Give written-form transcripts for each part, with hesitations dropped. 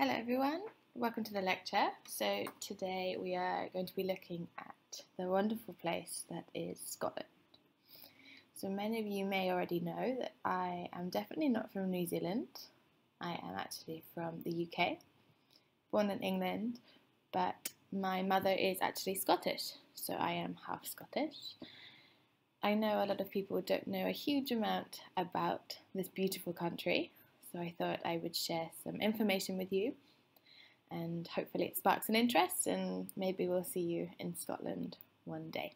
Hello everyone, welcome to the lecture. So today we are going to be looking at the wonderful place that is Scotland. So many of you may already know that I am definitely not from New Zealand. I am actually from the UK, born in England, but my mother is actually Scottish, so I am half Scottish. I know a lot of people don't know a huge amount about this beautiful country, so I thought I would share some information with you and hopefully it sparks an interest and maybe we'll see you in Scotland one day.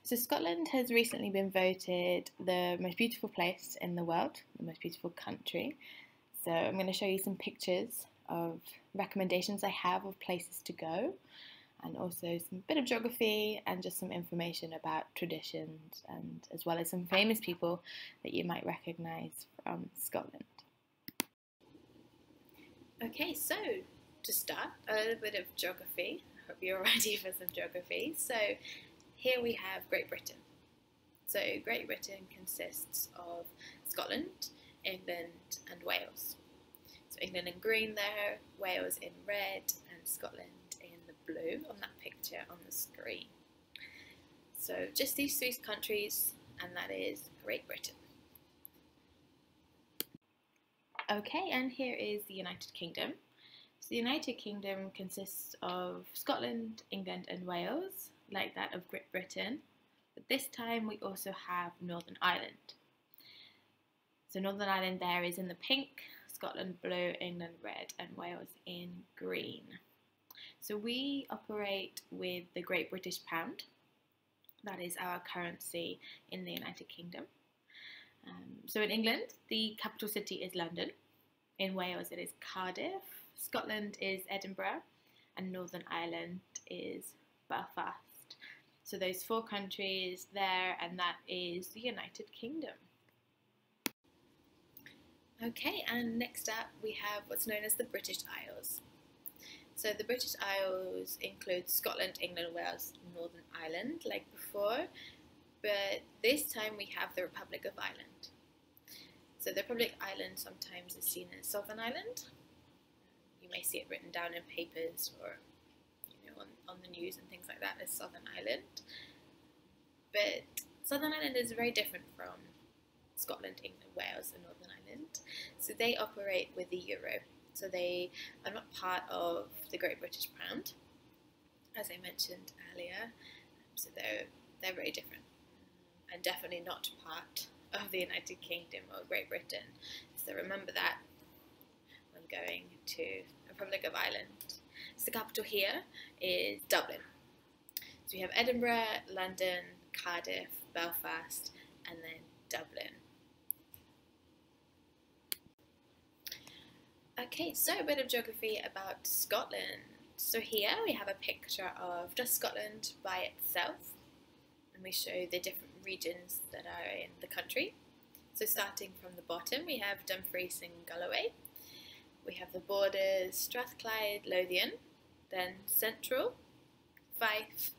So Scotland has recently been voted the most beautiful place in the world, the most beautiful country. So I'm going to show you some pictures of recommendations I have of places to go, and also some bit of geography and just some information about traditions, and as well as some famous people that you might recognise from Scotland. Okay, so to start, a little bit of geography. I hope you're ready for some geography. So here we have Great Britain. So Great Britain consists of Scotland, England and Wales. So England in green there, Wales in red and Scotland in the blue on that picture on the screen. So just these three countries, and that is Great Britain. Okay, and here is the United Kingdom. So the United Kingdom consists of Scotland, England and Wales, like that of Great Britain, but this time we also have Northern Ireland. So Northern Ireland there is in the pink, Scotland blue, England red and Wales in green. So we operate with the Great British Pound. That is our currency in the United Kingdom. So in England, the capital city is London. In Wales, it is Cardiff. Scotland is Edinburgh. And Northern Ireland is Belfast. So those four countries there, and that is the United Kingdom. Okay, and next up we have what's known as the British Isles. So the British Isles include Scotland, England, Wales, Northern Ireland, like before, but this time we have the Republic of Ireland. So the Republic of Ireland sometimes is seen as Southern Ireland. You may see it written down in papers or on the news and things like that as Southern Ireland. But Southern Ireland is very different from Scotland, England, Wales and Northern Ireland. So they operate with the euro. So they are not part of the Great British Pound, as I mentioned earlier. So they're very different, and definitely not part of the United Kingdom or Great Britain. So remember that when going to the Republic of Ireland. So the capital here is Dublin. So we have Edinburgh, London, Cardiff, Belfast, and then Dublin. Okay, so a bit of geography about Scotland. So here we have a picture of just Scotland by itself, and we show the different regions that are in the country. So starting from the bottom, we have Dumfries and Galloway. We have the borders, Strathclyde, Lothian, then Central, Fife,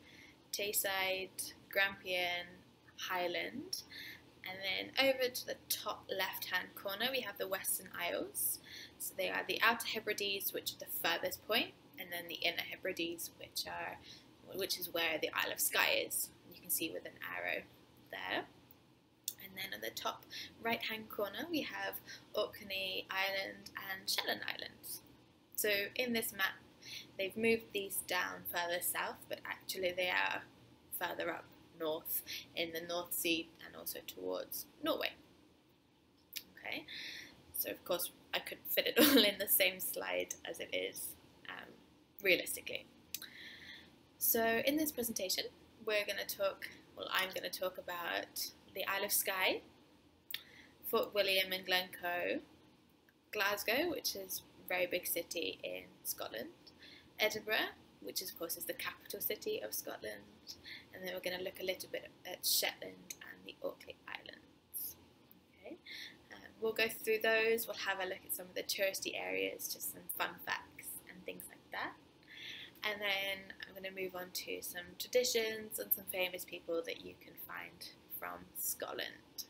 Tayside, Grampian, Highland, and then over to the top left-hand corner we have the Western Isles. So they are the Outer Hebrides, which are the furthest point, and then the Inner Hebrides, which is where the Isle of Skye is. You can see with an arrow there. And then on the top right-hand corner we have Orkney Island and Shetland Islands. So in this map they've moved these down further south, but actually they are further up north in the North Sea and also towards Norway. Okay, so of course I could fit it all in the same slide as it is realistically. So in this presentation I'm going to talk about the Isle of Skye, Fort William and Glencoe, Glasgow, which is a very big city in Scotland, Edinburgh, which of course is the capital city of Scotland, and then we're going to look a little bit at Shetland and the Orkney Islands. Okay, we'll go through those, we'll have a look at some of the touristy areas, just some fun facts and things like that. And then I'm going to move on to some traditions and some famous people that you can find from Scotland.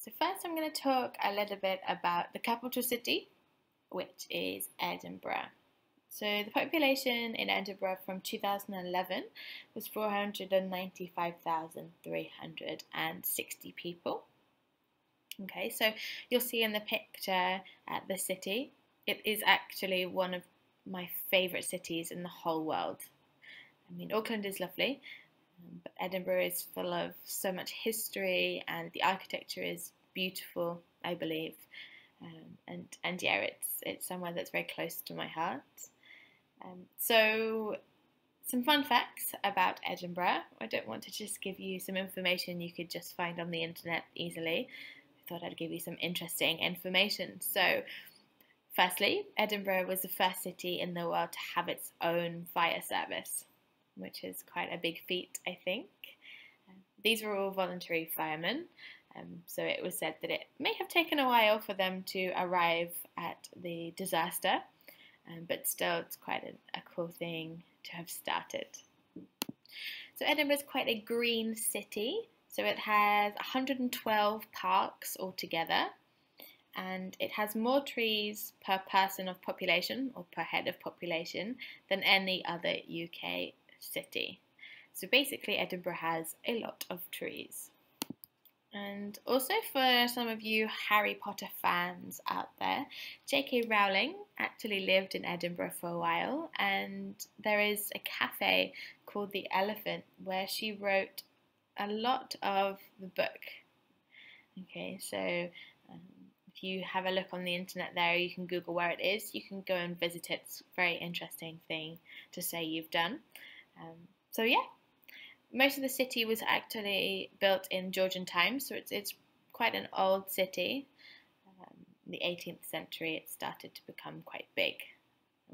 So first I'm going to talk a little bit about the capital city, which is Edinburgh. So the population in Edinburgh from 2011 was 495,360 people. Okay, so you'll see in the picture at the city, it is actually one of my favourite cities in the whole world. I mean, Auckland is lovely, but Edinburgh is full of so much history, and the architecture is beautiful, I believe. And yeah, it's somewhere that's very close to my heart. So some fun facts about Edinburgh. I don't want to just give you some information you could just find on the internet easily. I thought I'd give you some interesting information. So firstly, Edinburgh was the first city in the world to have its own fire service, which is quite a big feat, I think. These were all voluntary firemen, so it was said that it may have taken a while for them to arrive at the disaster, but still it's quite a cool thing to have started. So Edinburgh is quite a green city, so it has 112 parks altogether, and it has more trees per person of population or per head of population than any other UK city. So basically Edinburgh has a lot of trees. And also for some of you Harry Potter fans out there, J.K. Rowling actually lived in Edinburgh for a while, and there is a cafe called The Elephant where she wrote a lot of the book. Okay, so if you have a look on the internet there, you can Google where it is, you can go and visit it. It's a very interesting thing to say you've done. So yeah, most of the city was actually built in Georgian times, so it's quite an old city. In the 18th century it started to become quite big.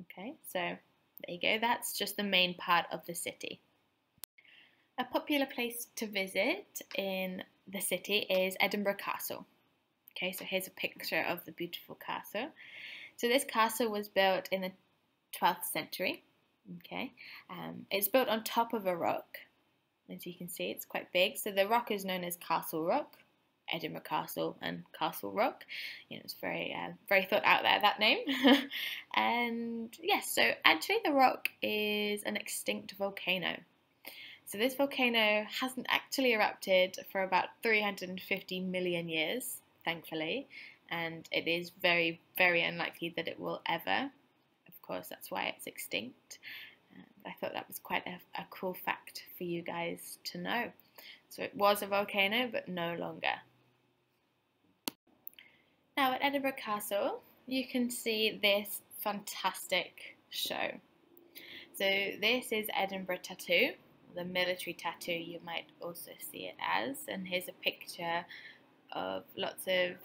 Okay, so there you go, that's just the main part of the city. A popular place to visit in the city is Edinburgh Castle. Okay, so here's a picture of the beautiful castle. So this castle was built in the 12th century. Okay, it's built on top of a rock. As you can see, it's quite big. So the rock is known as Castle Rock, Edinburgh Castle and Castle Rock. You know, it's very, very thought out there, that name. And yes, so actually the rock is an extinct volcano. So this volcano hasn't actually erupted for about 350 million years, thankfully, and it is very, very unlikely that it will ever. Of course, that's why it's extinct. I thought that was quite a cool fact for you guys to know. So it was a volcano, but no longer. Now at Edinburgh Castle, you can see this fantastic show. So this is Edinburgh Tattoo, the military tattoo you might also see it as. And here's a picture of lots of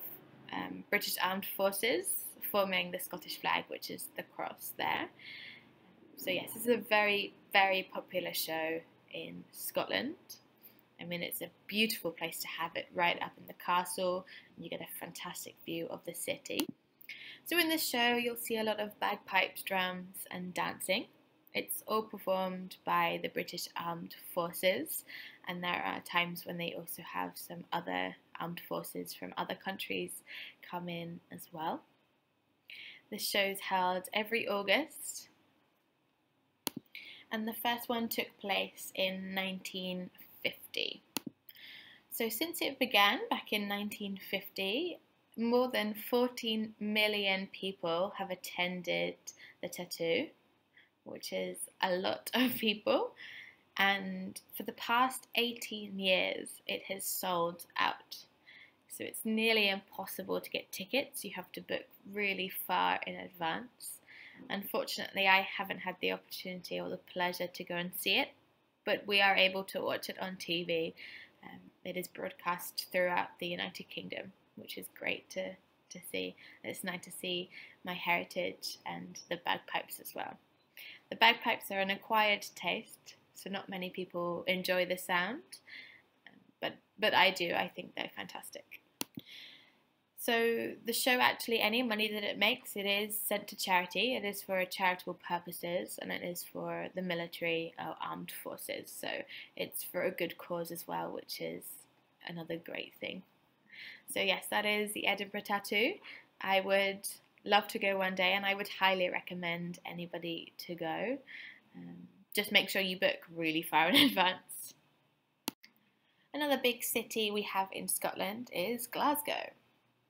British Armed Forces forming the Scottish flag, which is the cross there. So yes, this is a very, very popular show in Scotland. I mean, it's a beautiful place to have it right up in the castle, and you get a fantastic view of the city. So in this show, you'll see a lot of bagpipes, drums, and dancing. It's all performed by the British Armed Forces, and there are times when they also have some other armed forces from other countries come in as well. This show is held every August, and the first one took place in 1950. So since it began back in 1950, more than 14 million people have attended the tattoo, which is a lot of people, and for the past 18 years it has sold out. So it's nearly impossible to get tickets. You have to book really far in advance. Unfortunately, I haven't had the opportunity or the pleasure to go and see it, but we are able to watch it on TV. It is broadcast throughout the United Kingdom, which is great to see. It's nice to see my heritage and the bagpipes as well. The bagpipes are an acquired taste, so not many people enjoy the sound, but I do. I think they're fantastic. So the show, actually, any money that it makes, it is sent to charity. It is for charitable purposes, and it is for the military armed forces. So it's for a good cause as well, which is another great thing. So yes, that is the Edinburgh Tattoo. I would love to go one day, and I would highly recommend anybody to go. Just make sure you book really far in advance. Another big city we have in Scotland is Glasgow.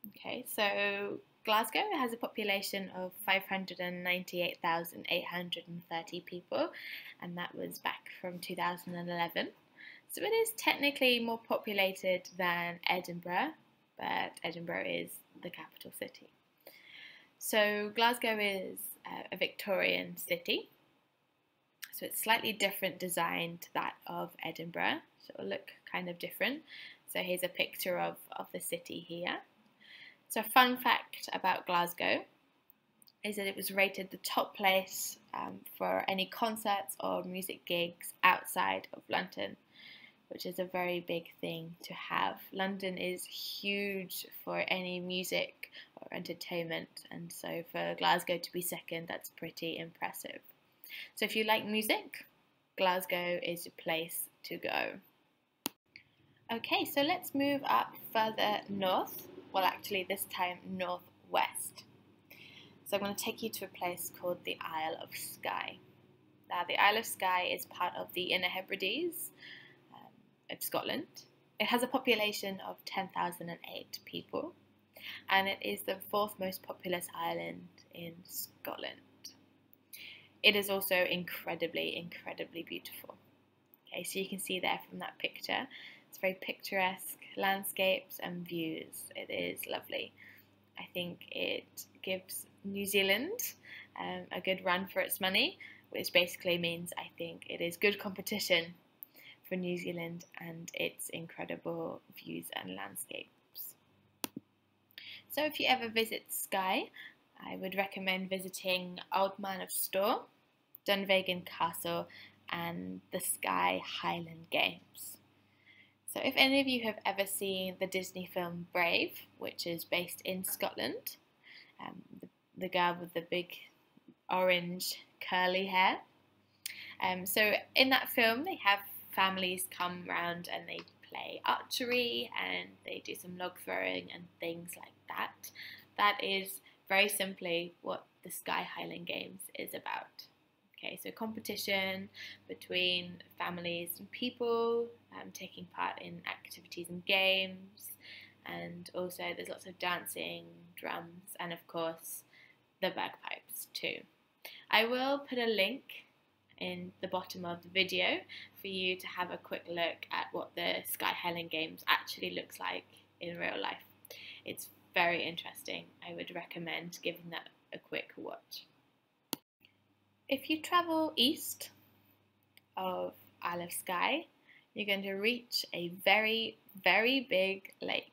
Okay, so Glasgow has a population of 598,830 people, and that was back from 2011. So it is technically more populated than Edinburgh, but Edinburgh is the capital city. So Glasgow is a Victorian city, so it's slightly different design to that of Edinburgh, so it'll look kind of different. So here's a picture of the city here. So a fun fact about Glasgow is that it was rated the top place for any concerts or music gigs outside of London, which is a very big thing to have. London is huge for any music or entertainment, and so for Glasgow to be second, that's pretty impressive. So if you like music, Glasgow is a place to go. Okay, so let's move up further north. Well, actually this time northwest. So I'm going to take you to a place called the Isle of Skye. Now the Isle of Skye is part of the Inner Hebrides of Scotland. It has a population of 10,008 people, and it is the fourth most populous island in Scotland. It is also incredibly beautiful. Okay, so you can see there from that picture, it's very picturesque landscapes and views. It is lovely. I think it gives New Zealand a good run for its money, which basically means I think it is good competition for New Zealand and its incredible views and landscapes. So if you ever visit Skye, I would recommend visiting Old Man of Storr, Dunvegan Castle and the Skye Highland Games. So if any of you have ever seen the Disney film Brave, which is based in Scotland, the girl with the big orange curly hair. So in that film they have families come round and they play archery and they do some log throwing and things like that. That is very simply what the Skye Highland Games is about. Okay, so competition between families and people taking part in activities and games, and also there's lots of dancing, drums, and of course the bagpipes too. I will put a link in the bottom of the video for you to have a quick look at what the Skye Highland Games actually looks like in real life. It's very interesting. I would recommend giving that a quick watch. If you travel east of Isle of Skye, you're going to reach a very big lake.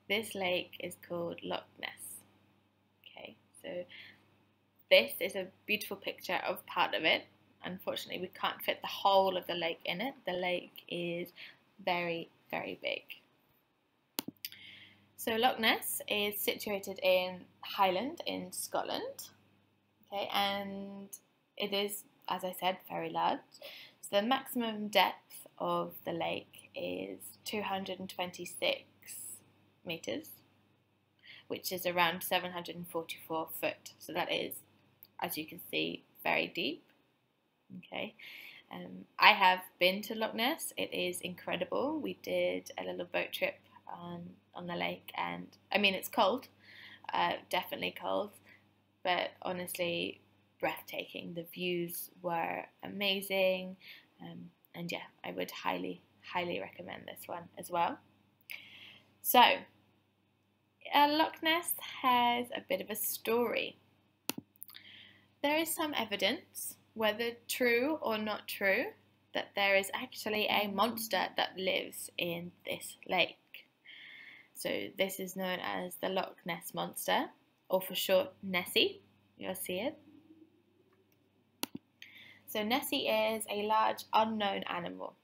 This lake is called Loch Ness. Okay, so this is a beautiful picture of part of it. Unfortunately, we can't fit the whole of the lake in it. The lake is very big. So Loch Ness is situated in Highland in Scotland. Okay, and it is, as I said, very large. So the maximum depth of the lake is 226 metres, which is around 744 foot. So that is, as you can see, very deep. Okay, I have been to Loch Ness. It is incredible. We did a little boat trip on the lake, and I mean it's cold, definitely cold, but honestly breathtaking. The views were amazing, and yeah, I would highly recommend this one as well. So Loch Ness has a bit of a story. There is some evidence, whether true or not true, that there is actually a monster that lives in this lake. So this is known as the Loch Ness Monster, or for short, Nessie. You'll see it. So Nessie is a large unknown animal.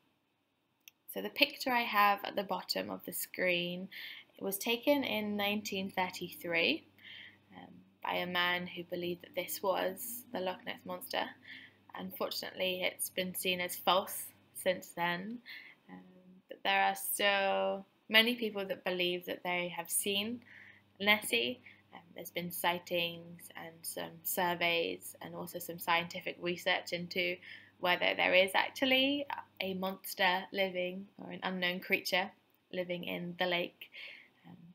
So the picture I have at the bottom of the screen, it was taken in 1933 by a man who believed that this was the Loch Ness Monster. Unfortunately, it's been seen as false since then, but there are still many people that believe that they have seen Nessie. There's been sightings and some surveys and also some scientific research into whether there is actually a monster living or an unknown creature living in the lake,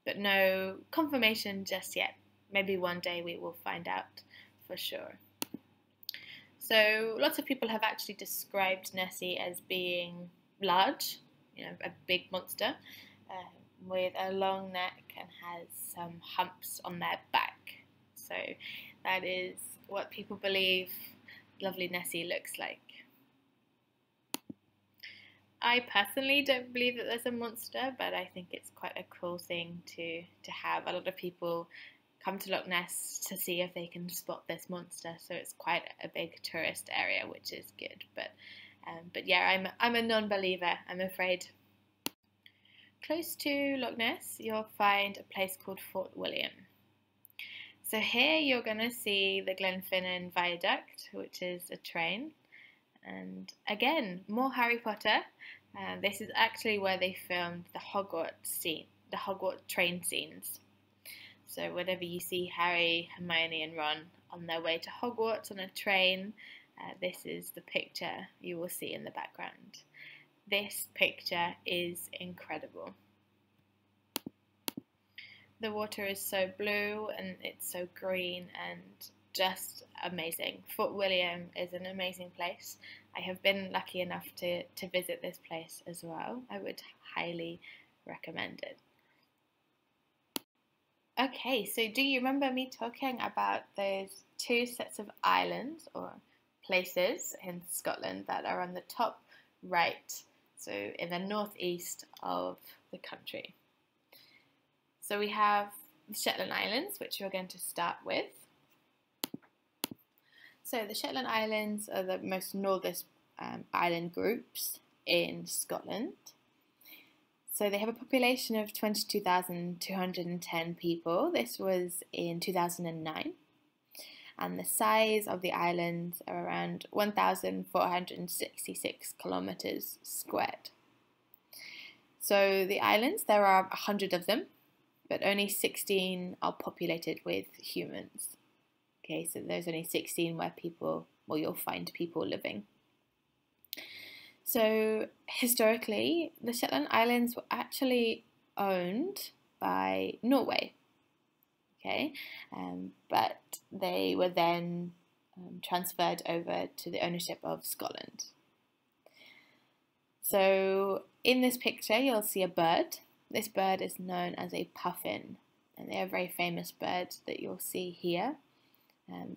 but no confirmation just yet. Maybe one day we will find out for sure. So lots of people have actually described Nessie as being large, a big monster, with a long neck and has some humps on their back. So that is what people believe lovely Nessie looks like. I personally don't believe that there's a monster, but I think it's quite a cool thing to have. A lot of people come to Loch Ness to see if they can spot this monster, so it's quite a big tourist area, which is good. But yeah, I'm a non-believer, I'm afraid. Close to Loch Ness, you'll find a place called Fort William. So here you're going to see the Glenfinnan Viaduct, which is a train. And again, more Harry Potter. This is actually where they filmed the Hogwarts train scenes. So whenever you see Harry, Hermione and Ron on their way to Hogwarts on a train, this is the picture you will see in the background. This picture is incredible. The water is so blue and it's so green and just amazing. Fort William is an amazing place. I have been lucky enough to visit this place as well. I would highly recommend it. Okay, so do you remember me talking about those two sets of islands or places in Scotland that are on the top right, so in the northeast of the country? So we have the Shetland Islands, which we're going to start with. So the Shetland Islands are the most northern island groups in Scotland. So they have a population of 22,210 people. This was in 2009. And the size of the islands are around 1,466 kilometres squared. So the islands, there are 100 of them, but only 16 are populated with humans. Okay, so there's only 16 where you'll find people living. So historically, the Shetland Islands were actually owned by Norway. Okay, but they were then transferred over to the ownership of Scotland. So in this picture, you'll see a bird. This bird is known as a puffin, and they are a very famous bird that you'll see here.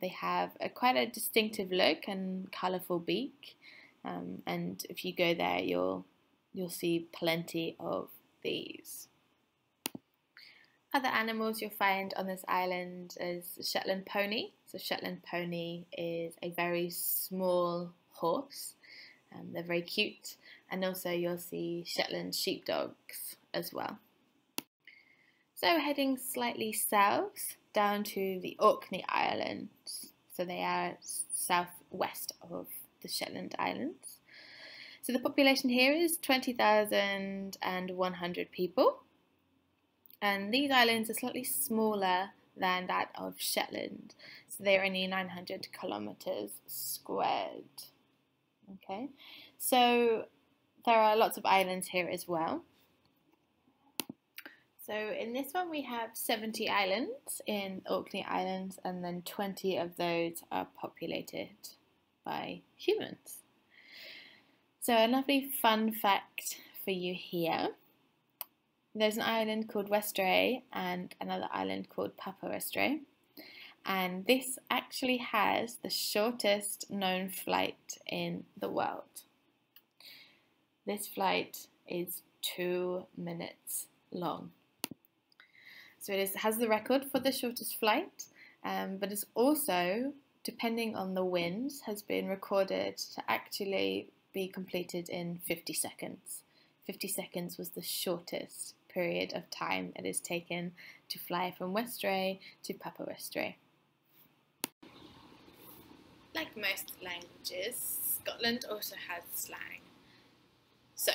They have quite a distinctive look and colourful beak, and if you go there, you'll see plenty of these. Other animals you'll find on this island is Shetland pony. So Shetland pony is a very small horse. They're very cute, and also you'll see Shetland sheepdogs as well. So heading slightly south down to the Orkney Islands. So they are southwest of the Shetland Islands. So the population here is 20,100 people. And these islands are slightly smaller than that of Shetland. So they're only 900 kilometres squared. Okay, so there are lots of islands here as well. So in this one we have 70 islands in Orkney Islands, and then 20 of those are populated by humans. So a lovely fun fact for you here. There's an island called Westray and another island called Papa Westray. And this actually has the shortest known flight in the world. This flight is 2 minutes long. So it has the record for the shortest flight, but it's also, depending on the winds, has been recorded to actually be completed in 50 seconds. 50 seconds was the shortest period of time it has taken to fly from Westray to Papa Westray. Like most languages, Scotland also has slang. So,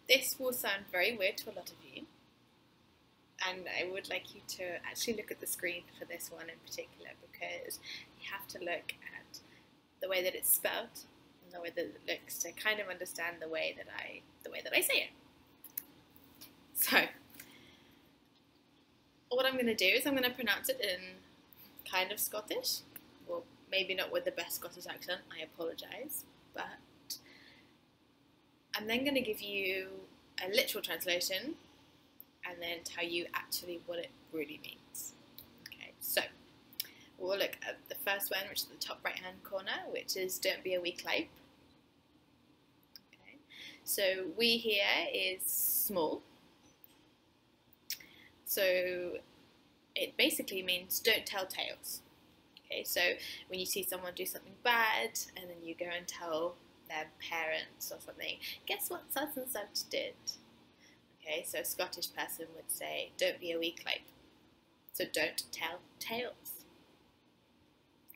this will sound very weird to a lot of you, And I would like you to actually look at the screen for this one in particular, because you have to look at the way that it's spelled and the way that it looks to kind of understand the way that I say it. So what I'm going to do is I'm going to pronounce it in kind of Scottish. Well, maybe not with the best Scottish accent, I apologise, but I'm then going to give you a literal translation and then tell you actually what it really means. Okay, so we'll look at the first one, which is the top right hand corner, which is don't be a wee clype. Okay, so we here is small. So it basically means don't tell tales. Okay, so when you see someone do something bad and then you go and tell their parents or something, guess what such and such did? Okay, so a Scottish person would say, don't be a wee clype. So don't tell tales.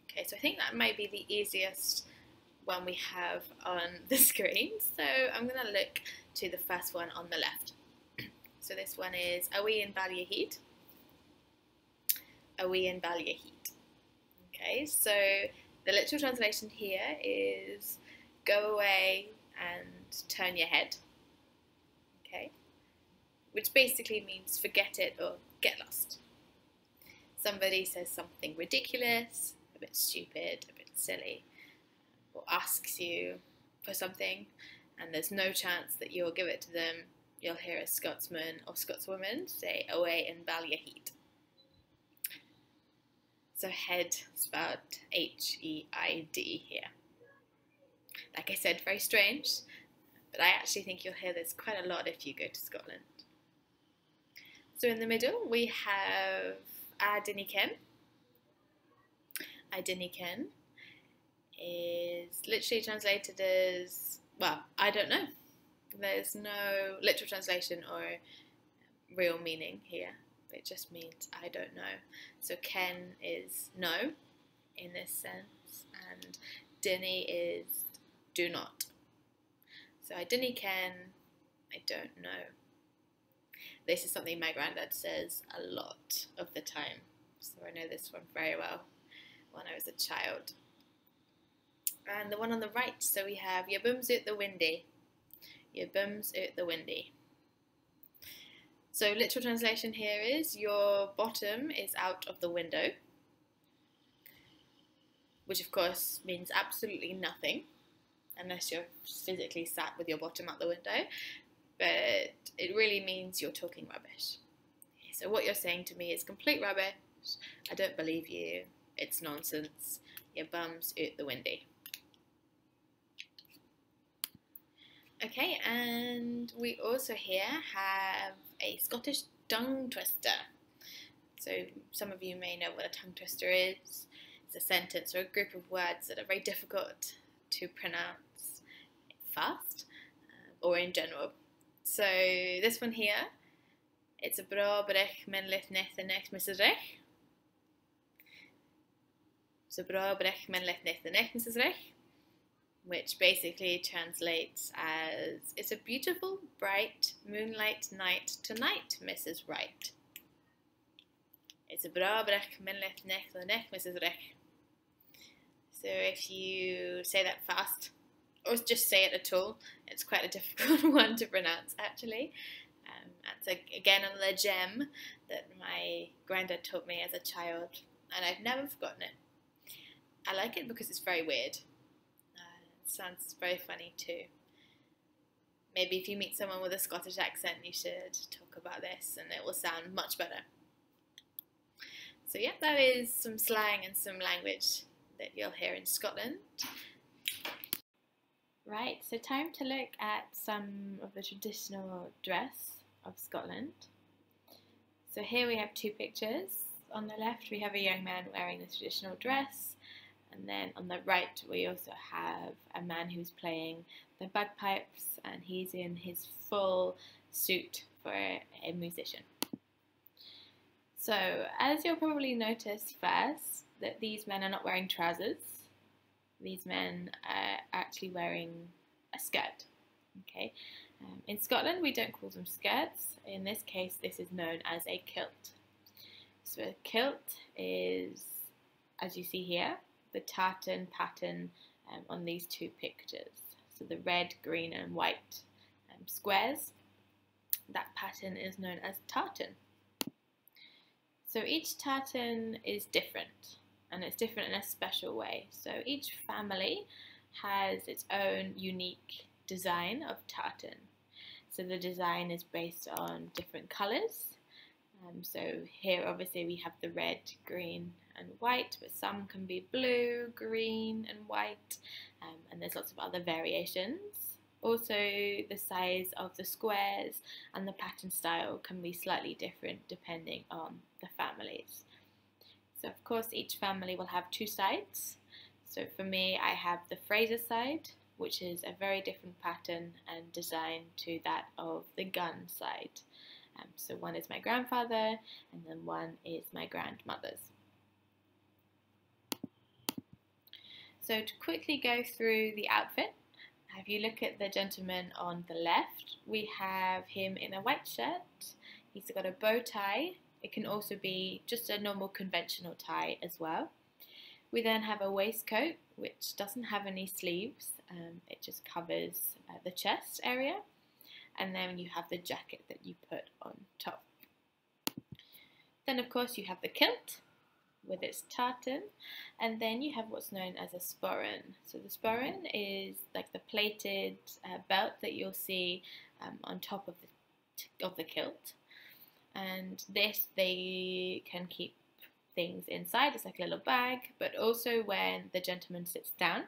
Okay, so I think that might be the easiest one we have on the screen. So I'm going to look to the first one on the left. So this one is a wee in Ballyahede. A wee in Ballyahede. Okay, so the literal translation here is go away and turn your head. Okay, which basically means forget it or get lost. Somebody says something ridiculous, a bit stupid, a bit silly, or asks you for something, and there's no chance that you'll give it to them. You'll hear a Scotsman or Scotswoman say away in Ballyahede. So head spelled H-E-I-D here. Like I said, very strange, but I actually think you'll hear this quite a lot if you go to Scotland. So in the middle we have A Dinny Ken. I Dinny Ken is literally translated as, well, I don't know. There's no literal translation or real meaning here. It just means I don't know. So Ken is no in this sense, and Dinny is do not. So I dinny ken, I don't know. This is something my granddad says a lot of the time, so I know this one very well when I was a child. And the one on the right, so we have your bum's out the windy. Your bum's out the windy. So literal translation here is your bottom is out of the window, which of course means absolutely nothing unless you're physically sat with your bottom out the window, but it really means you're talking rubbish. So what you're saying to me is complete rubbish, I don't believe you, it's nonsense, your bum's out the windy. Okay, and we also here have a Scottish tongue twister. So some of you may know what a tongue twister is. It's a sentence or a group of words that are very difficult to pronounce fast or in general. So this one here, it's a bra brech men leth neth the next Mrs. Rech. So bra brech men leth neth the next Mrs. Rech, which basically translates as, it's a beautiful, bright moonlight night tonight, Mrs. Wright. It's a bra brech men leth neth the next Mrs. Rech. So if you say that fast, or just say it at all, it's quite a difficult one to pronounce actually. That's again another gem that my granddad taught me as a child, and I've never forgotten it. I like it because it's very weird. It sounds very funny too. Maybe if you meet someone with a Scottish accent, you should talk about this and it will sound much better. So yeah, that is some slang and some language that you'll hear in Scotland. Right, so time to look at some of the traditional dress of Scotland. So here we have two pictures. On the left we have a young man wearing the traditional dress, and then on the right we also have a man who's playing the bagpipes, and he's in his full suit for a musician. So as you'll probably notice first, that these men are not wearing trousers. These men are actually wearing a skirt. Okay, In Scotland, we don't call them skirts. In this case, this is known as a kilt. So a kilt is, as you see here, the tartan pattern on these two pictures. So the red, green and white squares, that pattern is known as tartan. So each tartan is different, and it's different in a special way. So each family has its own unique design of tartan. So the design is based on different colours. So here obviously we have the red, green and white, but some can be blue, green and white, and there's lots of other variations. Also, the size of the squares and the pattern style can be slightly different depending on the families. So of course each family will have two sides. So for me, I have the Fraser side, which is a very different pattern and design to that of the Gunn side. So one is my grandfather and then one is my grandmother's. So to quickly go through the outfit, if you look at the gentleman on the left, we have him in a white shirt. He's got a bow tie. It can also be just a normal conventional tie as well. We then have a waistcoat which doesn't have any sleeves. It just covers the chest area. And then you have the jacket that you put on top. Then of course you have the kilt with its tartan, and then you have what's known as a sporran. So the sporran is like the plated belt that you'll see on top of the kilt, and this they can keep things inside. It's like a little bag, but also when the gentleman sits down,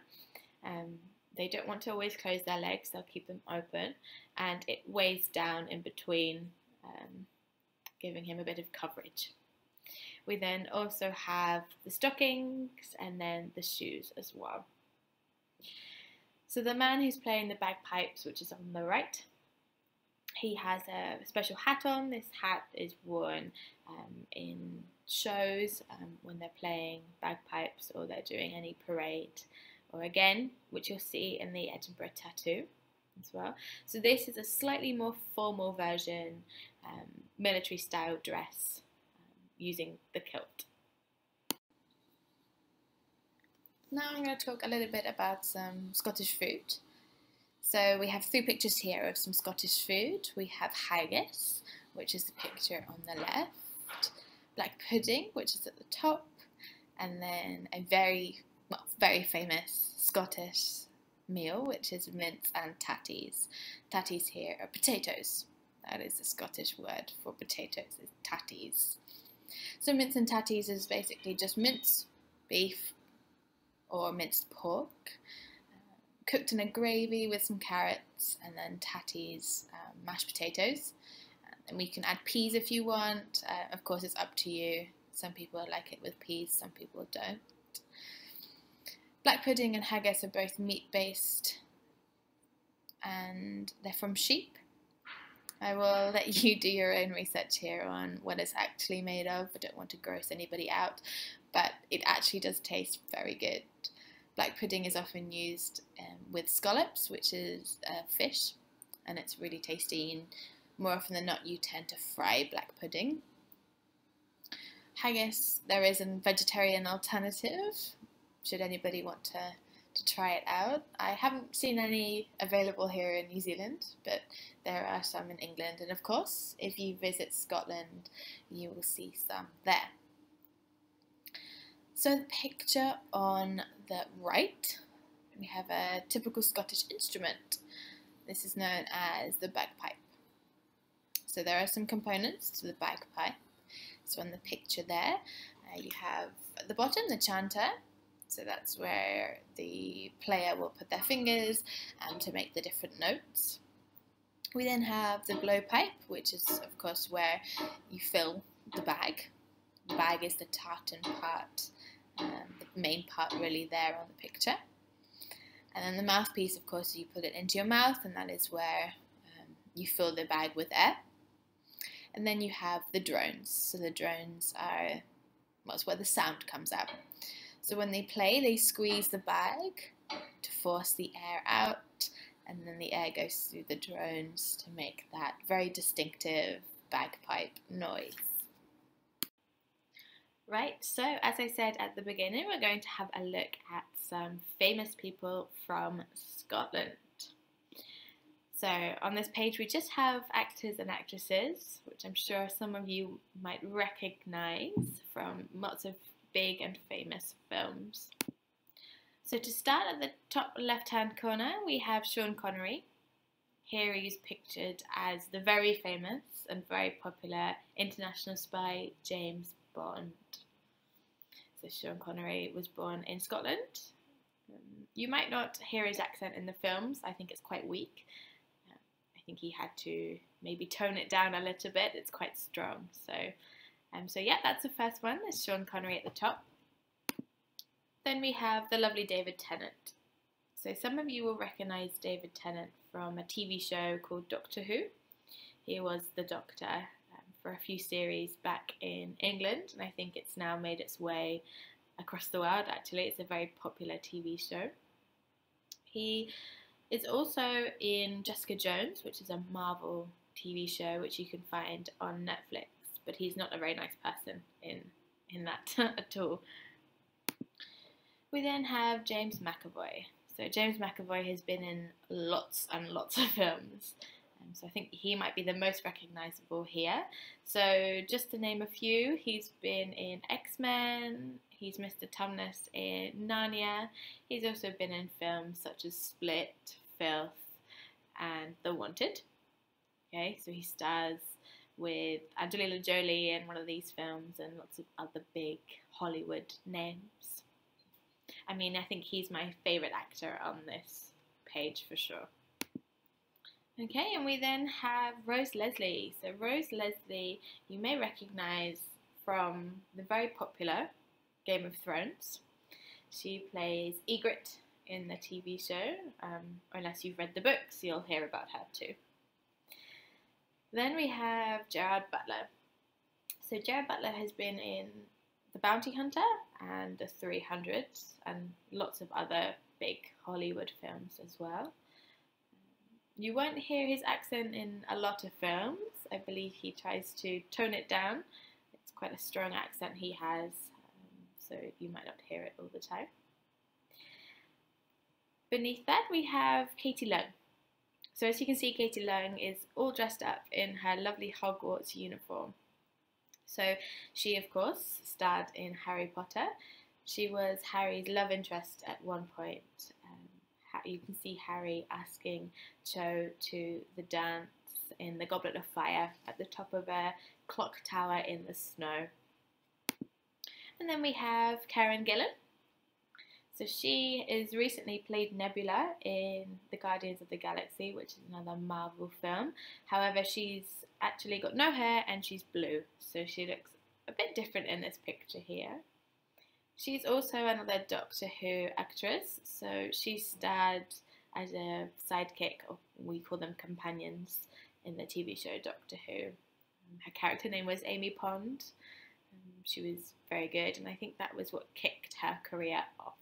they don't want to always close their legs, they'll keep them open, and it weighs down in between, giving him a bit of coverage. We then also have the stockings and then the shoes as well. So the man who's playing the bagpipes, which is on the right, he has a special hat on. This hat is worn in shows when they're playing bagpipes or they're doing any parade, or again, which you'll see in the Edinburgh Tattoo as well. So this is a slightly more formal version, military style dress using the kilt. Now I'm going to talk a little bit about some Scottish food. So we have three pictures here of some Scottish food. We have haggis, which is the picture on the left, black pudding, which is at the top, and then a very famous Scottish meal, which is mince and tatties. Tatties here are potatoes. That is the Scottish word for potatoes, is tatties. So mince and tatties is basically just minced beef or minced pork, cooked in a gravy with some carrots, and then tatties, mashed potatoes. And we can add peas if you want. Of course, it's up to you. Some people like it with peas, some people don't. Black pudding and haggis are both meat-based, and they're from sheep. I will let you do your own research here on what it's actually made of. I don't want to gross anybody out, but it actually does taste very good. Black pudding is often used with scallops, which is fish, and it's really tasty, and more often than not you tend to fry black pudding. Haggis, there is a vegetarian alternative, should anybody want to try it out. I haven't seen any available here in New Zealand, but there are some in England, and of course if you visit Scotland you will see some there. So the picture on the right, we have a typical Scottish instrument. This is known as the bagpipe. So there are some components to the bagpipe. So on the picture there, you have at the bottom the chanter. So that's where the player will put their fingers to make the different notes. We then have the blowpipe, which is of course where you fill the bag. The bag is the tartan part, the main part really there on the picture. And then the mouthpiece, of course, you put it into your mouth, and that is where you fill the bag with air. And then you have the drones. So the drones are, well, it's where the sound comes out. So when they play, they squeeze the bag to force the air out, and then the air goes through the drones to make that very distinctive bagpipe noise. Right, so as I said at the beginning, we're going to have a look at some famous people from Scotland. So on this page we just have actors and actresses, which I'm sure some of you might recognise from lots of big and famous films. So to start, at the top left-hand corner we have Sean Connery. Here he's pictured as the very famous and very popular international spy James Bond. So Sean Connery was born in Scotland. You might not hear his accent in the films. I think it's quite weak. I think he had to maybe tone it down a little bit. It's quite strong. So yeah, that's the first one. There's Sean Connery at the top. Then we have the lovely David Tennant. So some of you will recognise David Tennant from a TV show called Doctor Who. He was the Doctor for a few series back in England, and I think it's now made its way across the world. Actually, it's a very popular TV show. He is also in Jessica Jones, which is a Marvel TV show which you can find on Netflix, but he's not a very nice person in that at all. We then have James McAvoy. So James McAvoy has been in lots and lots of films. So I think he might be the most recognisable here. So just to name a few, he's been in X-Men, he's Mr. Tumnus in Narnia, he's also been in films such as Split, Filth and The Wanted. Okay, so he stars with Angelina Jolie in one of these films and lots of other big Hollywood names. I mean, I think he's my favourite actor on this page for sure. Okay, and we then have Rose Leslie. So Rose Leslie, you may recognise from the very popular Game of Thrones. She plays Ygritte in the TV show, unless you've read the books, you'll hear about her too. Then we have Gerard Butler. So Gerard Butler has been in The Bounty Hunter and The 300 and lots of other big Hollywood films as well. You won't hear his accent in a lot of films. I believe he tries to tone it down. It's quite a strong accent he has, so you might not hear it all the time. Beneath that we have Katie Leung. So as you can see, Katie Leung is all dressed up in her lovely Hogwarts uniform. So she, of course, starred in Harry Potter. She was Harry's love interest at one point. You can see Harry asking Cho to the dance in the Goblet of Fire at the top of a clock tower in the snow. And then we have Karen Gillan. So she is recently played Nebula in The Guardians of the Galaxy, which is another Marvel film. However, she's actually got no hair and she's blue, so she looks a bit different in this picture here. She's also another Doctor Who actress, so she starred as a sidekick, or we call them companions, in the TV show Doctor Who. Her character name was Amy Pond. She was very good, and I think that was what kicked her career off.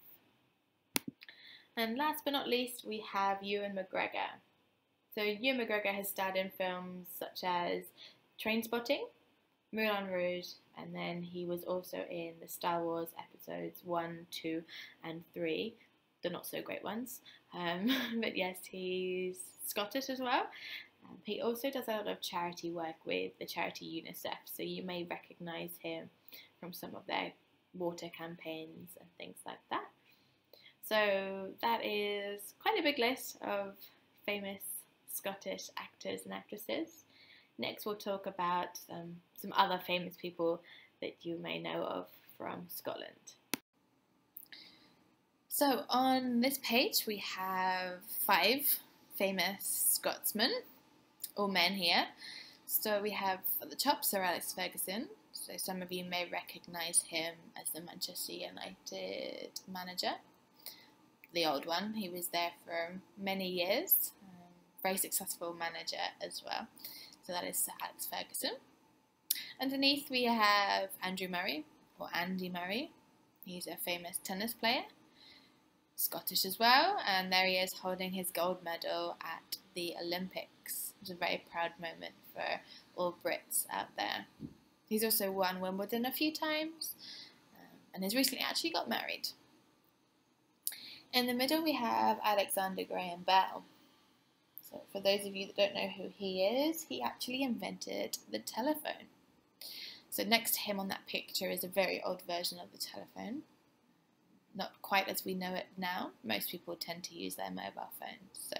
And last but not least, we have Ewan McGregor. So Ewan McGregor has starred in films such as Trainspotting, Moulin Rouge, and then he was also in the Star Wars episodes 1, 2 and 3, the not so great ones, but yes, he's Scottish as well. He also does a lot of charity work with the charity UNICEF, so you may recognise him from some of their water campaigns and things like that. So that is quite a big list of famous Scottish actors and actresses. Next we'll talk about some other famous people that you may know of from Scotland. So on this page we have 5 famous Scotsmen, all men here. So we have at the top Sir Alex Ferguson. So some of you may recognise him as the Manchester United manager, the old one. He was there for many years, very successful manager as well. So that is Sir Alex Ferguson. Underneath we have Andrew Murray, or Andy Murray. He's a famous tennis player. Scottish as well, and there he is holding his gold medal at the Olympics. It's a very proud moment for all Brits out there. He's also won Wimbledon a few times, and has recently actually got married. In the middle we have Alexander Graham Bell. So for those of you that don't know who he is, he actually invented the telephone. So next to him on that picture is a very old version of the telephone. Not quite as we know it now. Most people tend to use their mobile phones. So,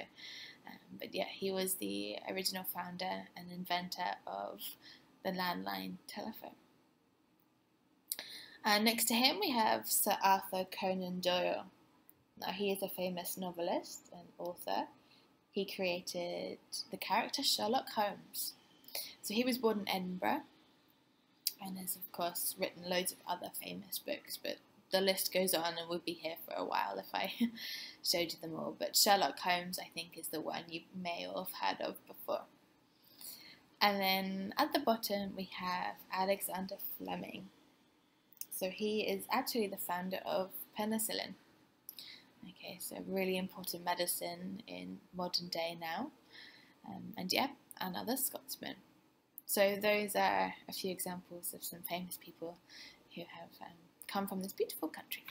but yeah, he was the original founder and inventor of the landline telephone. Next to him we have Sir Arthur Conan Doyle. Now he is a famous novelist and author. He created the character Sherlock Holmes. So he was born in Edinburgh and has of course written loads of other famous books, but the list goes on and we'd be here for a while if I showed you them all. But Sherlock Holmes, I think, is the one you may have heard of before. And then at the bottom we have Alexander Fleming. So he is actually the founder of penicillin. Okay, so really important medicine in modern day now. And yeah, another Scotsman. So those are a few examples of some famous people who have come from this beautiful country.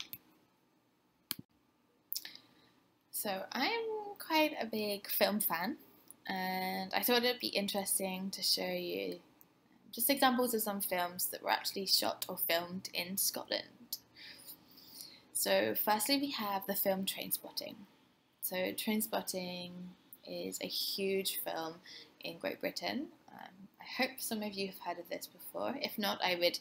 So I'm quite a big film fan, and I thought it'd be interesting to show you just examples of some films that were actually shot or filmed in Scotland. So firstly we have the film Trainspotting. So Trainspotting is a huge film in Great Britain. I hope some of you have heard of this before. If not, I would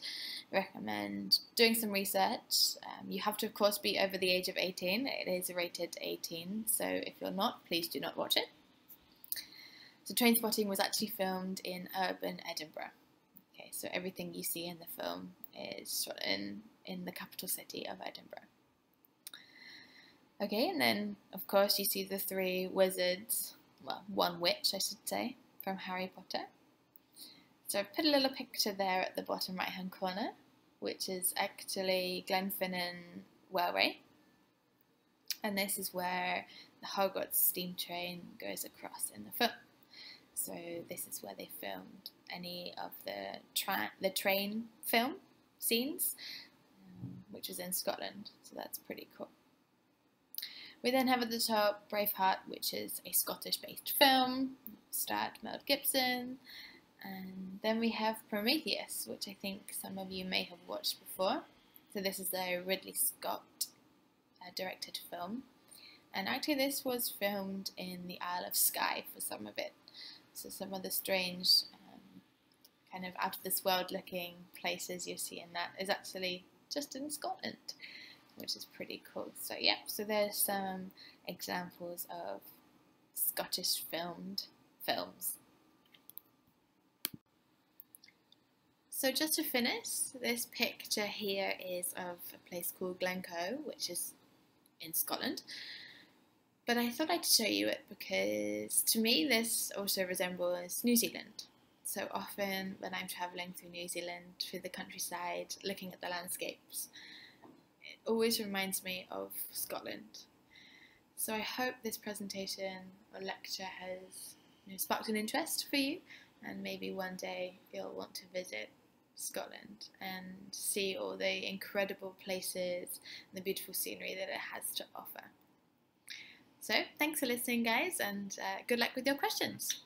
recommend doing some research. You have to, of course, be over the age of 18. It is rated 18, so if you're not, please do not watch it. So Trainspotting was actually filmed in urban Edinburgh. Okay, so everything you see in the film is shot in the capital city of Edinburgh. Okay, and then, of course, you see the three wizards, well, one witch, I should say, from Harry Potter. So I've put a little picture there at the bottom right hand corner, which is actually Glenfinnan Railway. And this is where the Hogwarts steam train goes across in the film. So this is where they filmed any of the train film scenes, which was in Scotland. So that's pretty cool. We then have at the top Braveheart, which is a Scottish-based film, starred Mel Gibson. And then we have Prometheus, which I think some of you may have watched before. So this is a Ridley Scott directed film. And actually this was filmed in the Isle of Skye for some of it. So some of the strange, kind of out of this world looking places you see in that is actually just in Scotland, which is pretty cool. So yeah, so there's some examples of Scottish filmed films. So just to finish, this picture here is of a place called Glencoe, which is in Scotland. But I thought I'd show you it because to me this also resembles New Zealand. So often when I'm travelling through New Zealand, through the countryside, looking at the landscapes, it always reminds me of Scotland. So I hope this presentation or lecture has sparked an interest for you, and maybe one day you'll want to visit Scotland and see all the incredible places and the beautiful scenery that it has to offer. So thanks for listening, guys, and good luck with your questions.